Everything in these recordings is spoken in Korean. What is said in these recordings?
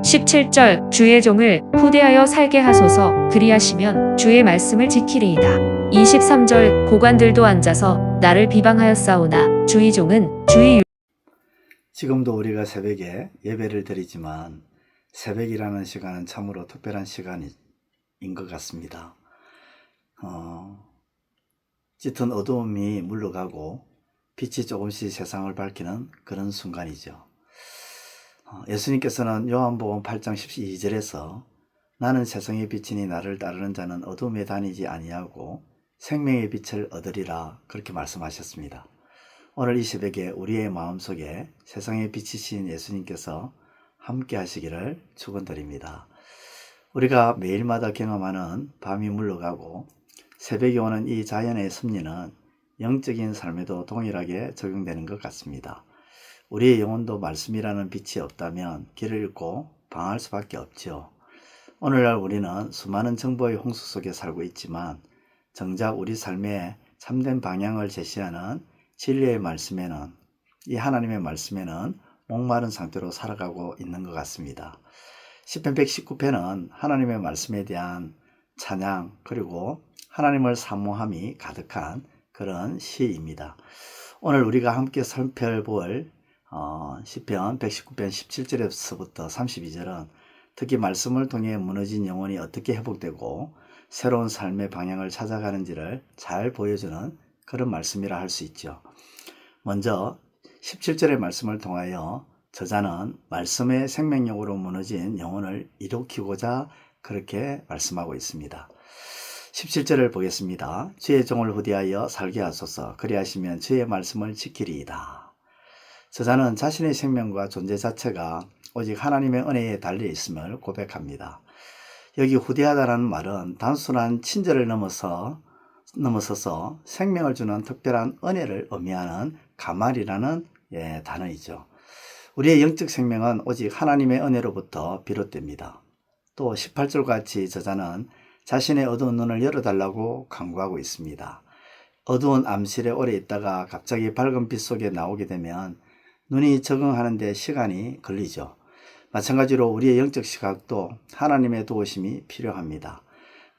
17절 주의 종을 후대하여 살게 하소서. 그리하시면 주의 말씀을 지키리이다. 23절 고관들도 앉아서 나를 비방하였사오나 주의 종은 주의 지금도 우리가 새벽에 예배를 드리지만 새벽이라는 시간은 참으로 특별한 시간인 것 같습니다. 짙은 어두움이 물러가고 빛이 조금씩 세상을 밝히는 그런 순간이죠. 예수님께서는 요한복음 8장 12절에서 나는 세상의 빛이니 나를 따르는 자는 어둠에 다니지 아니하고 생명의 빛을 얻으리라 그렇게 말씀하셨습니다. 오늘 이 새벽에 우리의 마음속에 세상의 빛이신 예수님께서 함께 하시기를 축원드립니다. 우리가 매일마다 경험하는 밤이 물러가고 새벽이 오는 이 자연의 섭리는 영적인 삶에도 동일하게 적용되는 것 같습니다. 우리의 영혼도 말씀이라는 빛이 없다면 길을 잃고 방황할 수밖에 없죠. 오늘날 우리는 수많은 정보의 홍수 속에 살고 있지만 정작 우리 삶의 참된 방향을 제시하는 진리의 말씀에는, 이 하나님의 말씀에는 목마른 상태로 살아가고 있는 것 같습니다. 시편 119편은 하나님의 말씀에 대한 찬양 그리고 하나님을 사모함이 가득한 그런 시입니다. 오늘 우리가 함께 살펴볼 시편 119편 17절에서부터 32절은 특히 말씀을 통해 무너진 영혼이 어떻게 회복되고 새로운 삶의 방향을 찾아가는지를 잘 보여주는 그런 말씀이라 할 수 있죠. 먼저 17절의 말씀을 통하여 저자는 말씀의 생명력으로 무너진 영혼을 일으키고자 그렇게 말씀하고 있습니다. 17절을 보겠습니다. 주의 종을 후대하여 살게 하소서. 그리하시면 주의 말씀을 지키리이다. 저자는 자신의 생명과 존재 자체가 오직 하나님의 은혜에 달려 있음을 고백합니다. 여기 후대하다라는 말은 단순한 친절을 넘어서서 생명을 주는 특별한 은혜를 의미하는 가말이라는 단어이죠. 우리의 영적 생명은 오직 하나님의 은혜로부터 비롯됩니다. 또 18절 같이 저자는 자신의 어두운 눈을 열어달라고 강구하고 있습니다. 어두운 암실에 오래 있다가 갑자기 밝은 빛 속에 나오게 되면 눈이 적응하는 데 시간이 걸리죠. 마찬가지로 우리의 영적 시각도 하나님의 도우심이 필요합니다.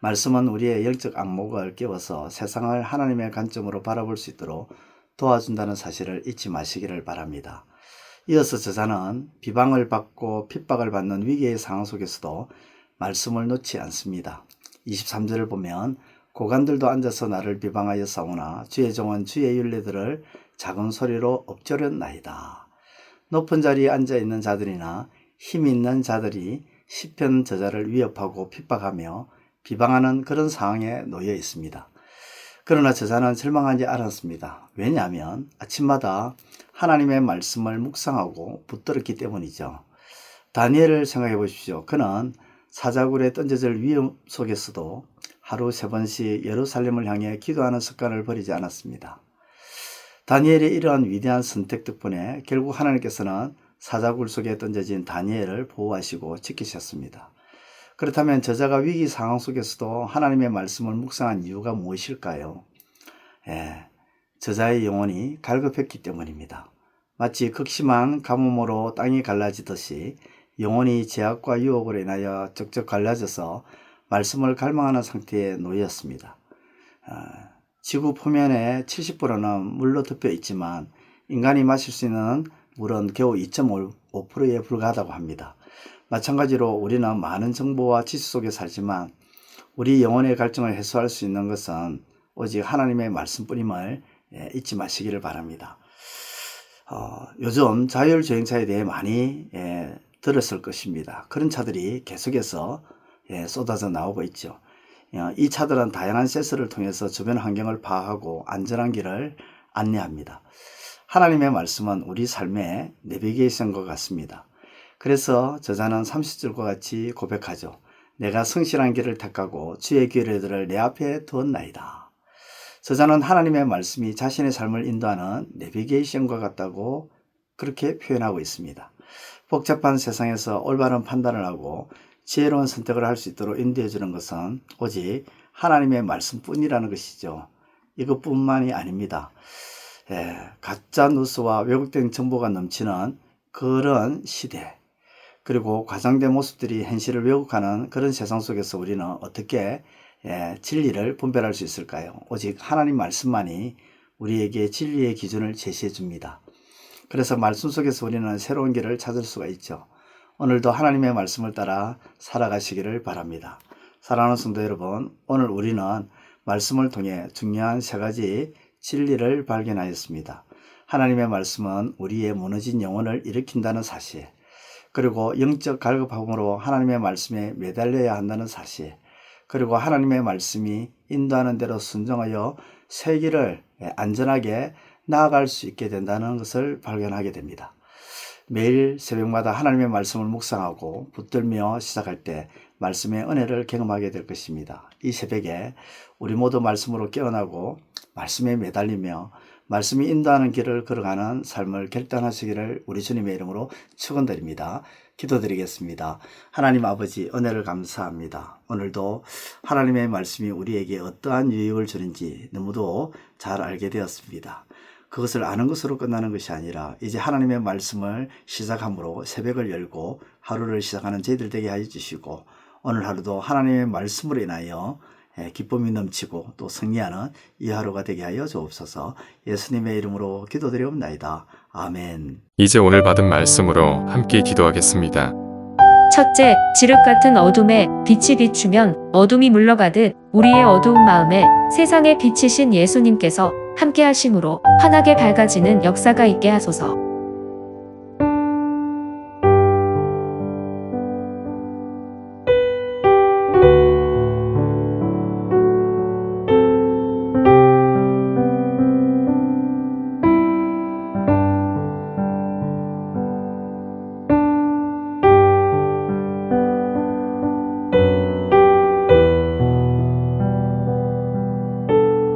말씀은 우리의 영적 안목을 깨워서 세상을 하나님의 관점으로 바라볼 수 있도록 도와준다는 사실을 잊지 마시기를 바랍니다. 이어서 저자는 비방을 받고 핍박을 받는 위기의 상황 속에서도 말씀을 놓지 않습니다. 23절을 보면 고관들도 앉아서 나를 비방하여 싸우나 주의 종은 주의 율례들을 작은 소리로 엎조렸나이다. 높은 자리에 앉아있는 자들이나 힘 있는 자들이 시편 저자를 위협하고 핍박하며 비방하는 그런 상황에 놓여 있습니다. 그러나 저자는 절망하지 않았습니다. 왜냐하면 아침마다 하나님의 말씀을 묵상하고 붙들었기 때문이죠. 다니엘을 생각해 보십시오. 그는 사자굴에 던져질 위험 속에서도 하루 3번씩 예루살렘을 향해 기도하는 습관을 버리지 않았습니다. 다니엘의 이러한 위대한 선택 덕분에 결국 하나님께서는 사자굴 속에 던져진 다니엘을 보호하시고 지키셨습니다. 그렇다면 저자가 위기 상황 속에서도 하나님의 말씀을 묵상한 이유가 무엇일까요? 저자의 영혼이 갈급했기 때문입니다. 마치 극심한 가뭄으로 땅이 갈라지듯이 영혼이 제약과 유혹으로 인하여 쩍쩍 갈라져서 말씀을 갈망하는 상태에 놓였습니다. 지구 표면의 70%는 물로 덮여 있지만 인간이 마실 수 있는 물은 겨우 2.5%에 불과하다고 합니다. 마찬가지로 우리는 많은 정보와 지식 속에 살지만 우리 영혼의 갈증을 해소할 수 있는 것은 오직 하나님의 말씀뿐임을 잊지 마시기를 바랍니다. 요즘 자율주행차에 대해 많이 들었을 것입니다. 그런 차들이 계속해서 쏟아져 나오고 있죠. 이 차들은 다양한 센서를 통해서 주변 환경을 파악하고 안전한 길을 안내합니다. 하나님의 말씀은 우리 삶의 내비게이션과 같습니다. 그래서 저자는 30절과 같이 고백하죠. 내가 성실한 길을 택하고 주의 규례들을 내 앞에 두었나이다. 저자는 하나님의 말씀이 자신의 삶을 인도하는 내비게이션과 같다고 그렇게 표현하고 있습니다. 복잡한 세상에서 올바른 판단을 하고 지혜로운 선택을 할 수 있도록 인도해 주는 것은 오직 하나님의 말씀뿐이라는 것이죠. 이것뿐만이 아닙니다. 가짜 뉴스와 왜곡된 정보가 넘치는 그런 시대, 그리고 과장된 모습들이 현실을 왜곡하는 그런 세상 속에서 우리는 어떻게 진리를 분별할 수 있을까요? 오직 하나님 말씀만이 우리에게 진리의 기준을 제시해 줍니다. 그래서 말씀 속에서 우리는 새로운 길을 찾을 수가 있죠. 오늘도 하나님의 말씀을 따라 살아가시기를 바랍니다. 사랑하는 성도 여러분, 오늘 우리는 말씀을 통해 중요한 세 가지 진리를 발견하였습니다. 하나님의 말씀은 우리의 무너진 영혼을 일으킨다는 사실, 그리고 영적 갈급함으로 하나님의 말씀에 매달려야 한다는 사실, 그리고 하나님의 말씀이 인도하는 대로 순종하여 새 길을 안전하게 나아갈 수 있게 된다는 것을 발견하게 됩니다. 매일 새벽마다 하나님의 말씀을 묵상하고 붙들며 시작할 때 말씀의 은혜를 경험하게 될 것입니다. 이 새벽에 우리 모두 말씀으로 깨어나고 말씀에 매달리며 말씀이 인도하는 길을 걸어가는 삶을 결단하시기를 우리 주님의 이름으로 축원드립니다. 기도드리겠습니다. 하나님 아버지, 은혜를 감사합니다. 오늘도 하나님의 말씀이 우리에게 어떠한 유익을 주는지 너무도 잘 알게 되었습니다. 그것을 아는 것으로 끝나는 것이 아니라 이제 하나님의 말씀을 시작함으로 새벽을 열고 하루를 시작하는 저희들 되게 하여 주시고, 오늘 하루도 하나님의 말씀으로 인하여 기쁨이 넘치고 또 승리하는 이 하루가 되게 하여 주옵소서. 예수님의 이름으로 기도드리옵나이다. 아멘. 이제 오늘 받은 말씀으로 함께 기도하겠습니다. 첫째, 지륵 같은 어둠에 빛이 비추면 어둠이 물러가듯 우리의 어두운 마음에 세상의 빛이신 예수님께서 함께 하심으로 환하게 밝아지는 역사가 있게 하소서.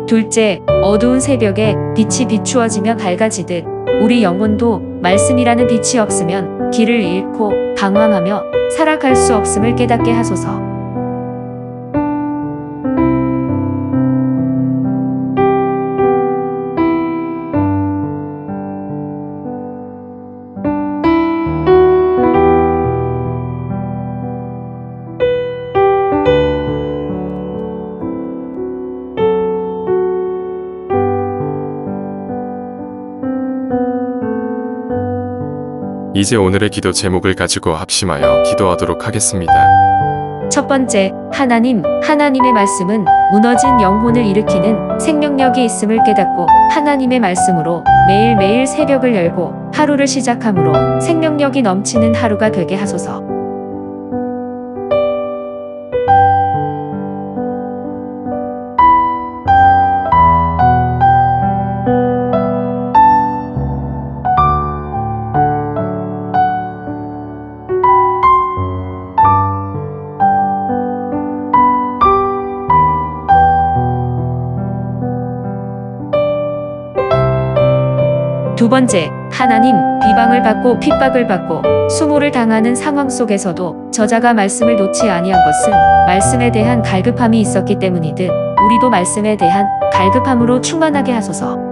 둘째, 어두운 새벽에 빛이 비추어지며 밝아지듯 우리 영혼도 말씀이라는 빛이 없으면 길을 잃고 방황하며 살아갈 수 없음을 깨닫게 하소서. 이제 오늘의 기도 제목을 가지고 합심하여 기도하도록 하겠습니다. 첫 번째, 하나님의 말씀은 무너진 영혼을 일으키는 생명력이 있음을 깨닫고 하나님의 말씀으로 매일매일 새벽을 열고 하루를 시작함으로 생명력이 넘치는 하루가 되게 하소서. 두 번째, 비방을 받고 핍박을 받고 수모를 당하는 상황 속에서도 저자가 말씀을 놓지 아니한 것은 말씀에 대한 갈급함이 있었기 때문이듯 우리도 말씀에 대한 갈급함으로 충만하게 하소서.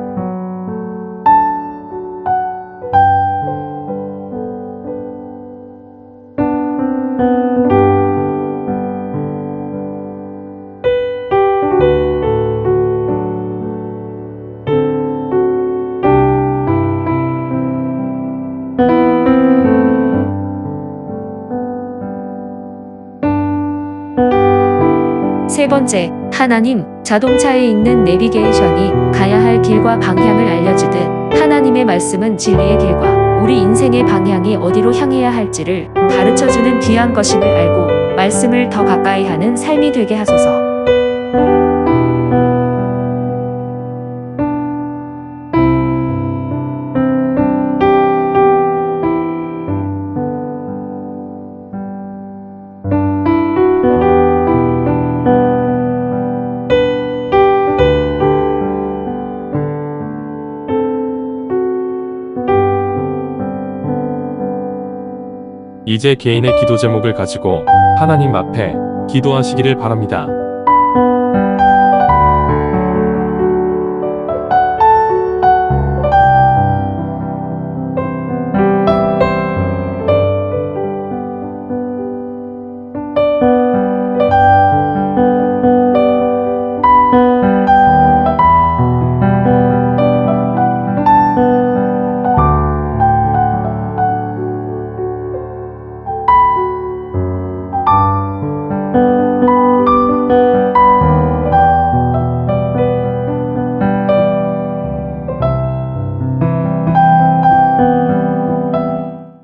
세 번째, 자동차에 있는 내비게이션이 가야 할 길과 방향을 알려주듯 하나님의 말씀은 진리의 길과 우리 인생의 방향이 어디로 향해야 할지를 가르쳐주는 귀한 것임을 알고 말씀을 더 가까이 하는 삶이 되게 하소서. 이제 개인의 기도 제목을 가지고 하나님 앞에 기도하시기를 바랍니다.